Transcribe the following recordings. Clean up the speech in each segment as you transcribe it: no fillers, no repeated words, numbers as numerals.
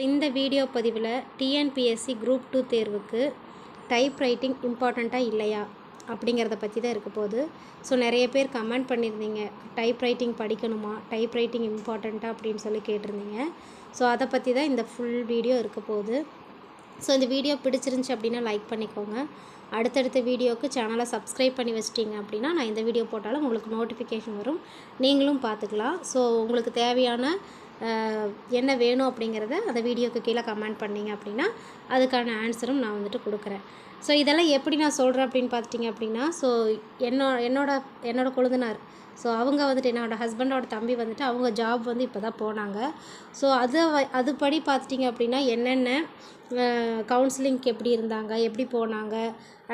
இந்த வீடியோ பதிவில் TNPSC group 2 தேர்வுக்கு டைப் ரைட்டிங் இம்பார்ட்டண்ட்டாக இல்லையா அப்படிங்கிறத பற்றி தான் இருக்க போகுது. ஸோ நிறைய பேர் கமெண்ட் பண்ணியிருந்தீங்க, டைப் ரைட்டிங் படிக்கணுமா, டைப் ரைட்டிங் இம்பார்ட்டண்ட்டாக அப்படின்னு சொல்லி கேட்டிருந்தீங்க. ஸோ அதை பற்றி தான் இந்த ஃபுல் வீடியோ இருக்க போகுது. ஸோ இந்த வீடியோ பிடிச்சிருந்துச்சி அப்படின்னா லைக் பண்ணிக்கோங்க. அடுத்தடுத்த வீடியோவுக்கு சேனலை சப்ஸ்கிரைப் பண்ணி வச்சிட்டிங்க அப்படின்னா நான் இந்த வீடியோ போட்டாலும் உங்களுக்கு நோட்டிஃபிகேஷன் வரும், நீங்களும் பார்த்துக்கலாம். ஸோ உங்களுக்கு தேவையான என்ன வேணும் அப்படிங்கிறத அந்த வீடியோக்கு கீழே கமெண்ட் பண்ணிங்க அப்படின்னா அதுக்கான ஆன்சரும் நான் வந்துட்டு கொடுக்குறேன். ஸோ இதெல்லாம் எப்படி நான் சொல்கிறேன் அப்படின்னு பார்த்துட்டிங்க அப்படின்னா, ஸோ என்னோட கொழுந்தனார், ஸோ அவங்க வந்துட்டு என்னோடய ஹஸ்பண்டோட தம்பி வந்துட்டு அவங்க ஜாப் வந்து இப்போ தான் போனாங்க. ஸோ அதுபடி பார்த்துட்டிங்க அப்படின்னா என்னென்ன கவுன்சிலிங்க்கு எப்படி இருந்தாங்க, எப்படி போனாங்க,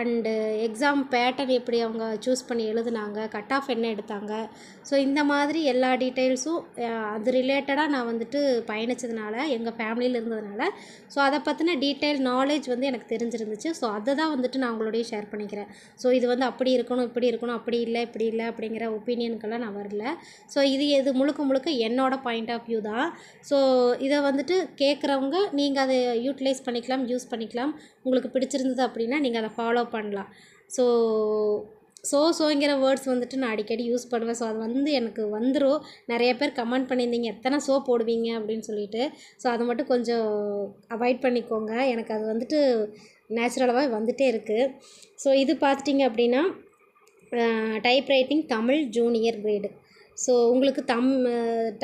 அண்டு எக்ஸாம் பேட்டர்ன் எப்படி அவங்க சூஸ் பண்ணி எழுதுனாங்க, கட் ஆஃப் என்ன எடுத்தாங்க, ஸோ இந்த மாதிரி எல்லா டீட்டெயில்ஸும் அது ரிலேட்டடாக நான் வந்துட்டு பயணித்ததுனால, எங்கள் ஃபேமிலியில் இருந்ததுனால, ஸோ அதை பற்றின டீட்டெயில் நாலேஜ் வந்து எனக்கு தெரிஞ்சிருந்துச்சு. ஸோ அதை தான் வந்துட்டு நான் உங்களோடய ஷேர் பண்ணிக்கிறேன். ஸோ இது வந்து அப்படி இருக்கணும், இப்படி இருக்கணும், அப்படி இல்லை, இப்படி இல்லை அப்படிங்கிற ஒப்பீனியனுக்கெல்லாம் நான் வரல. ஸோ இது முழுக்க என்னோடய பாயிண்ட் ஆஃப் வியூ தான். ஸோ இதை வந்துட்டு கேட்குறவங்க நீங்கள் அதை யூட்டிலைஸ் பண்ணிக்கலாம், யூஸ் பண்ணிக்கலாம். உங்களுக்கு பிடிச்சிருந்தது அப்படின்னா நீங்கள் அதை ஃபாலோ பண்ணலாம். ஸோங்கிற வேர்ட்ஸ் வந்துட்டு நான் அடிக்கடி யூஸ் பண்ணுவேன். ஸோ அது வந்து எனக்கு வந்துடும். நிறைய பேர் கமெண்ட் பண்ணியிருந்தீங்க எத்தனை போடுவீங்க அப்படின்னு சொல்லிட்டு. ஸோ அதை மட்டும் கொஞ்சம் அவாய்ட் பண்ணிக்கோங்க. எனக்கு அது வந்துட்டு நேச்சுரலாகவே வந்துகிட்டே இருக்குது. ஸோ இது பார்த்துட்டிங்க அப்படின்னா type writing Tamil junior grade. So உங்களுக்கு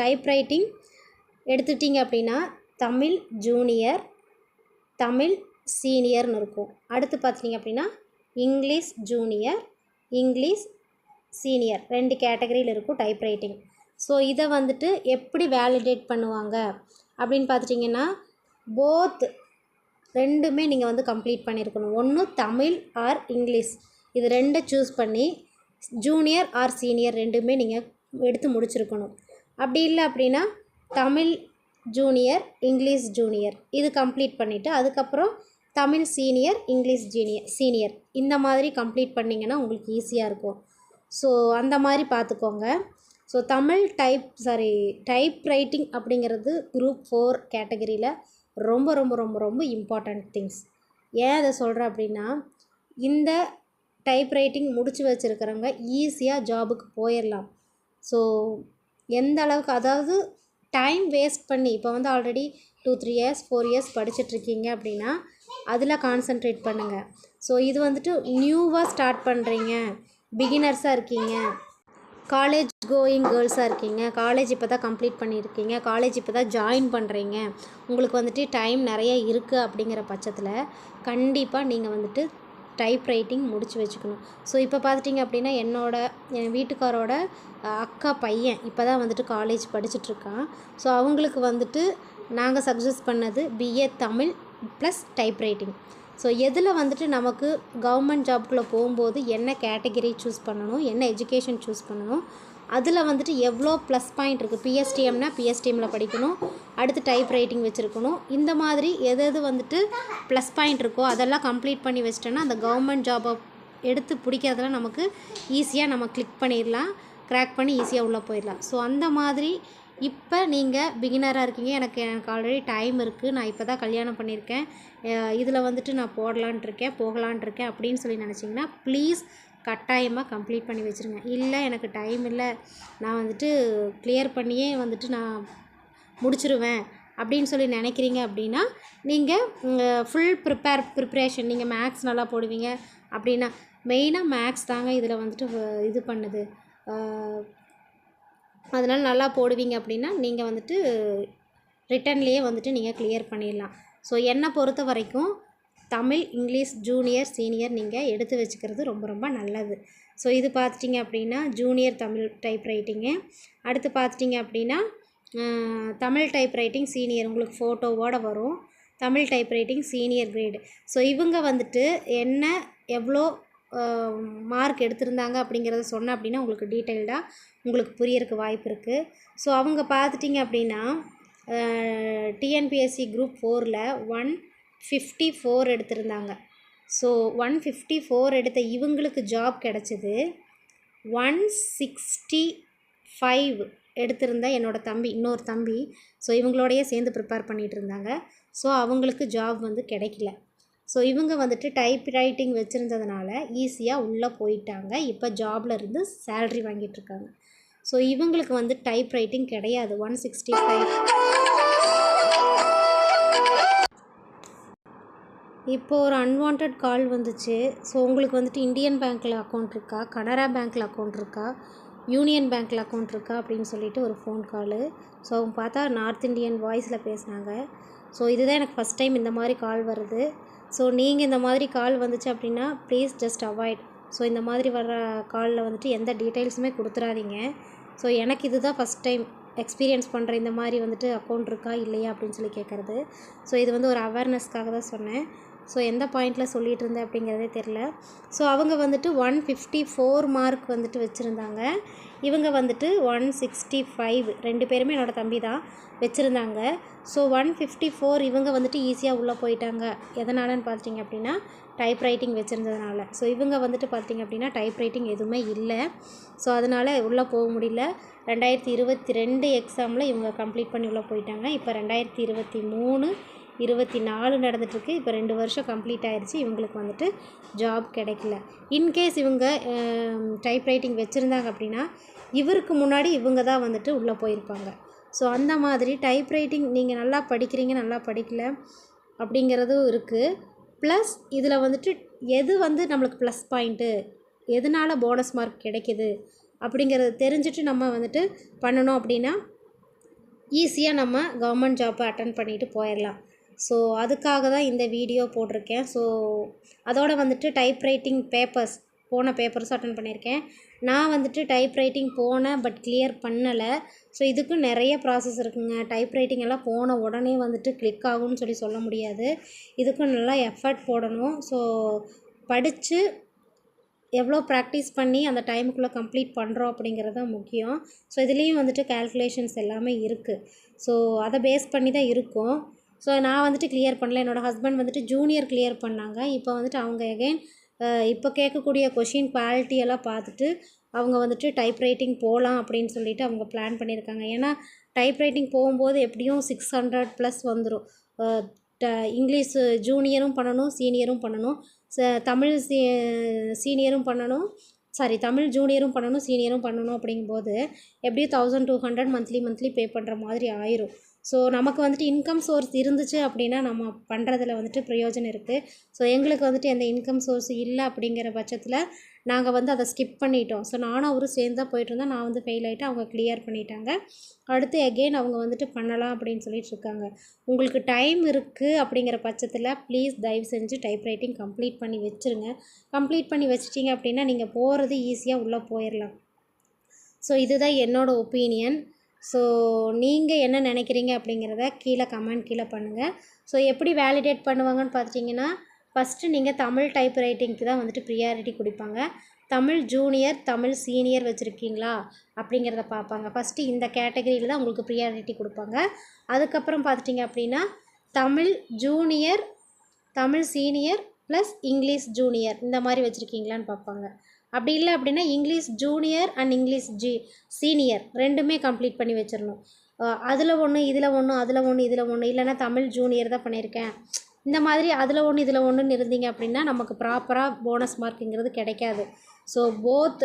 டைப் ரைட்டிங் எடுத்துட்டிங்க அப்படின்னா தமிழ் ஜூனியர், தமிழ் சீனியர்னு இருக்கும். அடுத்து பார்த்துட்டிங்க அப்படின்னா இங்கிலீஷ் ஜூனியர், இங்கிலீஷ் சீனியர் 2 கேட்டகரியில் இருக்கும் டைப் ரைட்டிங். ஸோ இதை வந்துட்டு எப்படி வேலிடேட் பண்ணுவாங்க அப்படின்னு பார்த்துட்டிங்கன்னா, போத் ரெண்டுமே நீங்கள் வந்து கம்ப்ளீட் பண்ணியிருக்கணும். ஒன்று தமிழ் ஆர் இங்கிலீஷ், இது 2 சூஸ் பண்ணி ஜூனியர் ஆர் சீனியர் 2மே நீங்கள் எடுத்து முடிச்சிருக்கணும். அப்படி இல்லை அப்படின்னா தமிழ் ஜூனியர், இங்கிலீஷ் ஜூனியர் இது கம்ப்ளீட் பண்ணிவிட்டு அதுக்கப்புறம் தமிழ் சீனியர், இங்கிலீஷ் சீனியர் இந்த மாதிரி கம்ப்ளீட் பண்ணிங்கன்னா உங்களுக்கு ஈஸியாக இருக்கும். ஸோ அந்த மாதிரி பார்த்துக்கோங்க. ஸோ தமிழ் டைப் ரைட்டிங் அப்படிங்கிறது குரூப் 4 கேட்டகரியில் ரொம்ப ரொம்ப ரொம்ப ரொம்ப இம்பார்ட்டண்ட் திங்ஸ். ஏன் அதை சொல்கிறேன் அப்படின்னா, இந்த டைப் ரைட்டிங் முடித்து வச்சுருக்கிறவங்க ஈஸியாக ஜாபுக்கு போயிடலாம். ஸோ எந்த அளவுக்கு, அதாவது டைம் வேஸ்ட் பண்ணி இப்போ வந்து ஆல்ரெடி 2-3 இயர்ஸ் 4 இயர்ஸ் படிச்சுட்ருக்கீங்க அப்படின்னா அதில் கான்சன்ட்ரேட் பண்ணுங்கள். ஸோ இது வந்துட்டு நியூவாக ஸ்டார்ட் பண்ணுறீங்க, பிகினர்ஸாக இருக்கீங்க, காலேஜ் கோயிங் கேர்ள்ஸாக இருக்கீங்க, காலேஜ் இப்போ தான் கம்ப்ளீட் பண்ணியிருக்கீங்க, காலேஜ் இப்போ தான் ஜாயின் பண்ணுறீங்க, உங்களுக்கு வந்துட்டு டைம் நிறைய இருக்குது அப்படிங்கிற பட்சத்தில் கண்டிப்பாக நீங்கள் வந்துட்டு டைப் ரைட்டிங் முடித்து வச்சுக்கணும். ஸோ இப்போ பார்த்துட்டிங்க அப்படின்னா என் வீட்டுக்காரோட அக்கா பையன் இப்போ தான் வந்துட்டு காலேஜ் படிச்சுட்ருக்கான். ஸோ அவங்களுக்கு வந்துட்டு நாங்கள் சஜஸ்ட் பண்ணது BA Tamil plus type writing. So எதில் வந்துட்டு நமக்கு கவர்மெண்ட் ஜாப்குள்ளே போகும்போது என்ன கேட்டகரி சூஸ் பண்ணணும், என்ன எஜுகேஷன் சூஸ் பண்ணணும், அதில் வந்துட்டு எவ்வளோ ப்ளஸ் பாயிண்ட் இருக்குது. பிஎஸ்டிஎம்னா பிஎஸ்டிஎம்மில் படிக்கணும், அடுத்து டைப் ரைட்டிங் வச்சுருக்கணும். இந்த மாதிரி எது வந்துட்டு ப்ளஸ் பாயிண்ட் இருக்கோ அதெல்லாம் கம்ப்ளீட் பண்ணி வச்சிட்டோன்னா அந்த கவர்மெண்ட் ஜாபை எடுத்து பிடிக்கிறதுல நமக்கு ஈஸியாக நம்ம கிளிக் பண்ணிடலாம், கிராக் பண்ணி ஈஸியாக உள்ளே போயிடலாம். ஸோ அந்த மாதிரி இப்போ நீங்கள் பிகினராக இருக்கீங்க, எனக்கு ஆல்ரெடி டைம் இருக்குது, நான் இப்போ தான் கல்யாணம் பண்ணியிருக்கேன், இதில் வந்துட்டு நான் போகலான் இருக்கேன் அப்படின்னு சொல்லி நினச்சிங்கன்னா ப்ளீஸ் கட்டாயமாக கம்ப்ளீட் பண்ணி வச்சுருங்க. இல்லை எனக்கு டைம் இல்லை, நான் வந்துட்டு கிளியர் பண்ணியே வந்துட்டு நான் முடிச்சிருவேன் அப்படின்னு சொல்லி நினைக்கிறீங்க அப்படின்னா நீங்கள் ஃபுல் ப்ரிப்ரேஷன், நீங்கள் மேக்ஸ் நல்லா போடுவீங்க அப்படின்னா, மெயினாக மேக்ஸ் தாங்க இதில் வந்துட்டு இது பண்ணுது, அதனால் நல்லா போடுவீங்க அப்படின்னா நீங்கள் வந்துட்டு ரிட்டன்லேயே வந்துட்டு நீங்கள் கிளியர் பண்ணிடலாம். ஸோ என்னை பொறுத்த வரைக்கும் தமிழ், இங்கிலீஷ் ஜூனியர், சீனியர் நீங்கள் எடுத்து வச்சுக்கிறது ரொம்ப ரொம்ப நல்லது. ஸோ இது பார்த்துட்டிங்க அப்படின்னா ஜூனியர் தமிழ் டைப் ரைட்டிங்கு. அடுத்து பார்த்துட்டிங்க அப்படின்னா தமிழ் டைப் ரைட்டிங் சீனியர் உங்களுக்கு ஃபோட்டோவோடு வரும், Tamil type writing senior grade. So இவங்க வந்துட்டு என்ன எவ்வளோ மார்க் எடுத்திருந்தாங்க அப்படிங்கிறத சொன்னேன் அப்படின்னா உங்களுக்கு டீட்டெயில்டாக உங்களுக்கு புரியறதுக்கு வாய்ப்பு இருக்குது. ஸோ அவங்க பார்த்துட்டிங்க அப்படின்னா டிஎன்பிஎஸ்சி குரூப் 4ல் 154 எடுத்திருந்தாங்க. ஸோ 154 எடுத்த இவங்களுக்கு ஜாப் கிடச்சிது 165 எடுத்திருந்த என்னோடய தம்பி, இன்னொரு தம்பி, ஸோ இவங்களோடையே சேர்ந்து ப்ரிப்பேர் பண்ணிகிட்டு இருந்தாங்க. ஸோ அவங்களுக்கு ஜாப் வந்து கிடைக்கல. ஸோ இவங்க வந்துட்டு டைப் ரைட்டிங் வச்சுருந்ததுனால ஈஸியாக உள்ளே போயிட்டாங்க. இப்போ ஜாபில் இருந்து சேல்ரி வாங்கிட்டுருக்காங்க. ஸோ இவங்களுக்கு வந்து டைப் ரைட்டிங் கிடையாது. 165. இப்போ ஒரு அன்வான்ட் கால் வந்துச்சு. ஸோ உங்களுக்கு வந்துட்டு இந்தியன் பேங்க்கில் அக்கௌண்ட் இருக்கா, கனரா பேங்க்கில் அக்கௌண்ட் இருக்கா, யூனியன் பேங்க்கில் அக்கௌண்ட் இருக்கா அப்படின்னு சொல்லிட்டு ஒரு ஃபோன் காலு. ஸோ அவங்க பார்த்தா நார்த் இந்தியன் வாய்ஸில் பேசினாங்க. ஸோ இதுதான் எனக்கு ஃபஸ்ட் டைம் இந்த மாதிரி கால் வருது. ஸோ நீங்கள் இந்த மாதிரி கால் வந்துச்சு அப்படின்னா ப்ளீஸ் ஜஸ்ட் அவாய்ட். ஸோ இந்த மாதிரி வர காலில் வந்துட்டு எந்த டீட்டெயில்ஸுமே கொடுத்துறாதீங்க. ஸோ எனக்கு இதுதான் ஃபஸ்ட் டைம் எக்ஸ்பீரியன்ஸ் பண்ணுற இந்த மாதிரி வந்துட்டு அக்கௌண்ட் இருக்கா இல்லையா அப்படின்னு சொல்லி கேட்குறது. ஸோ இது வந்து ஒரு அவேர்னஸ்க்காக தான் சொன்னேன். ஸோ எந்த பாயிண்டில் சொல்லிகிட்டு இருந்தேன் அப்படிங்கிறதே தெரில. ஸோ அவங்க வந்துட்டு 154 மார்க் வந்துட்டு வச்சுருந்தாங்க. இவங்க வந்துட்டு 165, 2 பேருமே என்னோடய தம்பி தான் வச்சுருந்தாங்க. ஸோ 154 இவங்க வந்துட்டு ஈஸியாக உள்ளே போயிட்டாங்க. எதனாலன்னு பார்த்திங்க அப்படின்னா டைப் ரைட்டிங் வச்சுருந்ததுனால. ஸோ இவங்க வந்துட்டு பார்த்திங்க அப்படின்னா டைப் ரைட்டிங் எதுவுமே இல்லை. ஸோ அதனால் உள்ளே போக முடியல. 2022 எக்ஸாமில் இவங்க கம்ப்ளீட் பண்ணி உள்ளே போயிட்டாங்க. இப்போ 2023, 24 நடந்துகிட்ருக்கு. இப்போ 2 வருஷம் கம்ப்ளீட் ஆகிடுச்சு. இவங்களுக்கு வந்துட்டு ஜாப் கிடைக்கல. இன்கேஸ் இவங்க டைப் ரைட்டிங் வச்சுருந்தாங்க அப்படின்னா இவருக்கு முன்னாடி இவங்க தான் வந்துட்டு உள்ளே போயிருப்பாங்க. ஸோ அந்த மாதிரி டைப் ரைட்டிங் நீங்கள் நல்லா படிக்கிறீங்க, நல்லா படிக்கல அப்படிங்கிறதும் இருக்குது. ப்ளஸ் இதில் வந்துட்டு எது வந்து நம்மளுக்கு ப்ளஸ் பாயிண்ட்டு, எதனால் போனஸ் மார்க் கிடைக்கிது அப்படிங்கிறது தெரிஞ்சுட்டு நம்ம வந்துட்டு பண்ணணும் அப்படின்னா ஈஸியாக நம்ம கவர்மெண்ட் ஜாப்பை அட்டன் பண்ணிவிட்டு போயிடலாம். ஸோ அதுக்காக தான் இந்த வீடியோ போட்டிருக்கேன். ஸோ அதோடு வந்துட்டு டைப் ரைட்டிங் போன பேப்பர்ஸும் அட்டன் பண்ணியிருக்கேன். நான் வந்துட்டு டைப் ரைட்டிங் போனேன், பட் கிளியர் பண்ணலை. ஸோ இதுக்கும் நிறைய ப்ராசஸ் இருக்குங்க. டைப் ரைட்டிங் எல்லாம் போன உடனே வந்துட்டு கிளிக் ஆகும்னு சொல்ல முடியாது. இதுக்கும் நல்லா எஃபர்ட் போடணும். ஸோ படித்து எவ்வளோ ப்ராக்டிஸ் பண்ணி அந்த டைமுக்குள்ளே கம்ப்ளீட் பண்ணுறோம் அப்படிங்கிறது தான் முக்கியம். ஸோ இதுலேயும் வந்துட்டு கால்குலேஷன்ஸ் எல்லாமே இருக்குது. ஸோ அதை பேஸ் பண்ணி தான் இருக்கும். ஸோ நான் வந்துட்டு கிளியர் பண்ணல. என்னோடய ஹஸ்பண்ட் வந்துட்டு ஜூனியர் கிளியர் பண்ணாங்க. இப்போ வந்துட்டு அவங்க எகைன் இப்போ கேட்கக்கூடிய கொஷின் குவாலிட்டியெல்லாம் பார்த்துட்டு அவங்க வந்துட்டு டைப் ரைட்டிங் போகலாம் அப்படின்னு சொல்லிட்டு அவங்க பிளான் பண்ணியிருக்காங்க. ஏன்னா டைப் ரைட்டிங் போகும்போது எப்படியும் 600+ வந்துடும். இங்கிலீஷ் ஜூனியரும் பண்ணணும், சீனியரும் பண்ணணும். தமிழ் சீனியரும் பண்ணணும், தமிழ் ஜூனியரும் பண்ணணும், சீனியரும் பண்ணணும். அப்படிங்கும்போது எப்படியும் 1200 மந்த்லி பே பண்ணுற மாதிரி ஆயிரும். ஸோ நமக்கு வந்துட்டு இன்கம் சோர்ஸ் இருந்துச்சு அப்படின்னா நம்ம பண்ணுறதுல வந்துட்டு பிரயோஜனம் இருக்குது. ஸோ எங்களுக்கு வந்துட்டு எந்த இன்கம் சோர்ஸ் இல்லை அப்படிங்கிற பட்சத்தில் நாங்கள் வந்து அதை ஸ்கிப் பண்ணிட்டோம். ஸோ நானும் அவரும் சேர்ந்து தான் போயிட்டுருந்தோம். நான் வந்து ஃபெயில் ஆகிட்டு அவங்க கிளியர் பண்ணிட்டாங்க. அடுத்து எகெயின் அவங்க வந்துட்டு பண்ணலாம் அப்படின்னு சொல்லிட்டு இருக்காங்க. உங்களுக்கு டைம் இருக்குது அப்படிங்கிற பட்சத்தில் ப்ளீஸ் தயவு செஞ்சு டைப் ரைட்டிங் கம்ப்ளீட் பண்ணி வச்சுருங்க. கம்ப்ளீட் பண்ணி வச்சிட்டிங்க அப்படின்னா நீங்கள் போகிறது ஈஸியாக உள்ளே போயிடலாம். ஸோ இதுதான் என்னோடய ஒப்பீனியன். ஸோ நீங்கள் என்ன நினைக்கிறீங்க அப்படிங்கிறத கீழே பண்ணுங்கள். ஸோ எப்படி வேலிடேட் பண்ணுவாங்கன்னு பார்த்திங்கன்னா ஃபஸ்ட்டு நீங்கள் தமிழ் டைப் ரைட்டிங்க்கு தான் வந்துட்டு ப்ரியாரிட்டி கொடுப்பாங்க. தமிழ் ஜூனியர், தமிழ் சீனியர் வச்சுருக்கீங்களா அப்படிங்கிறத பார்ப்பாங்க. ஃபஸ்ட்டு இந்த கேட்டகரியில் தான் உங்களுக்கு ப்ரியாரிட்டி கொடுப்பாங்க. அதுக்கப்புறம் பார்த்துட்டிங்க அப்படின்னா Tamil junior, Tamil senior plus English junior இந்த மாதிரி வச்சுருக்கீங்களான்னு பார்ப்பாங்க. அப்படி இல்லை அப்படின்னா English junior and English senior ரெண்டுமே கம்ப்ளீட் பண்ணி வச்சிடணும். அதில் ஒன்று, இதில் ஒன்று, அதில் ஒன்று, இதில் ஒன்று, இல்லைனா தமிழ் ஜூனியர் தான் பண்ணியிருக்கேன் இந்த மாதிரி அதில் ஒன்று இதில் ஒன்றுன்னு இருந்தீங்க அப்படின்னா நமக்கு ப்ராப்பராக போனஸ் மார்க்குங்கிறது கிடைக்காது. ஸோ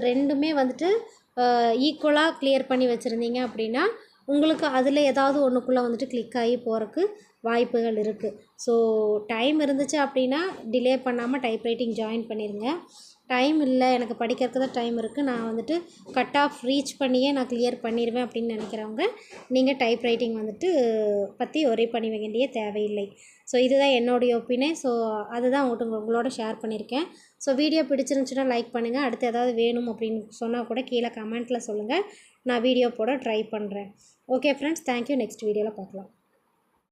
ரெண்டுமே வந்துட்டு ஈக்குவலாக கிளியர் பண்ணி வச்சுருந்தீங்க அப்படின்னா உங்களுக்கு அதில் ஏதாவது ஒன்றுக்குள்ளே வந்துட்டு கிளிக் ஆகி போகிறதுக்கு வாய்ப்புகள் இருக்குது. ஸோ டைம் இருந்துச்சு அப்படின்னா டிலே பண்ணாமல் டைப் ரைட்டிங் ஜாயின் பண்ணிடுங்க. டைம் இல்லை, எனக்கு படிக்கிறதுக்கு தான் டைம் இருக்குது, நான் வந்துட்டு கட் ஆஃப் ரீச் பண்ணியே நான் கிளியர் பண்ணிடுவேன் அப்படின்னு நினைக்கிறவங்க நீங்கள் டைப் ரைட்டிங் வந்துட்டு பற்றி ஒரே பண்ணி வேண்டிய தேவையில்லை. ஸோ இதுதான் என்னுடைய ஒப்பீனியன். ஸோ அதுதான் உங்களோட ஷேர் பண்ணியிருக்கேன். ஸோ வீடியோ பிடிச்சிருந்துச்சுன்னா லைக் பண்ணுங்கள். அடுத்து ஏதாவது வேணும் அப்படின்னு சொன்னால் கூட கீழே கமெண்ட்டில் சொல்லுங்கள். நான் வீடியோ போட ட்ரை பண்ணுறேன். Okay friends, thank you. நெக்ஸ்ட் வீடியோவில் பார்க்கலாம்.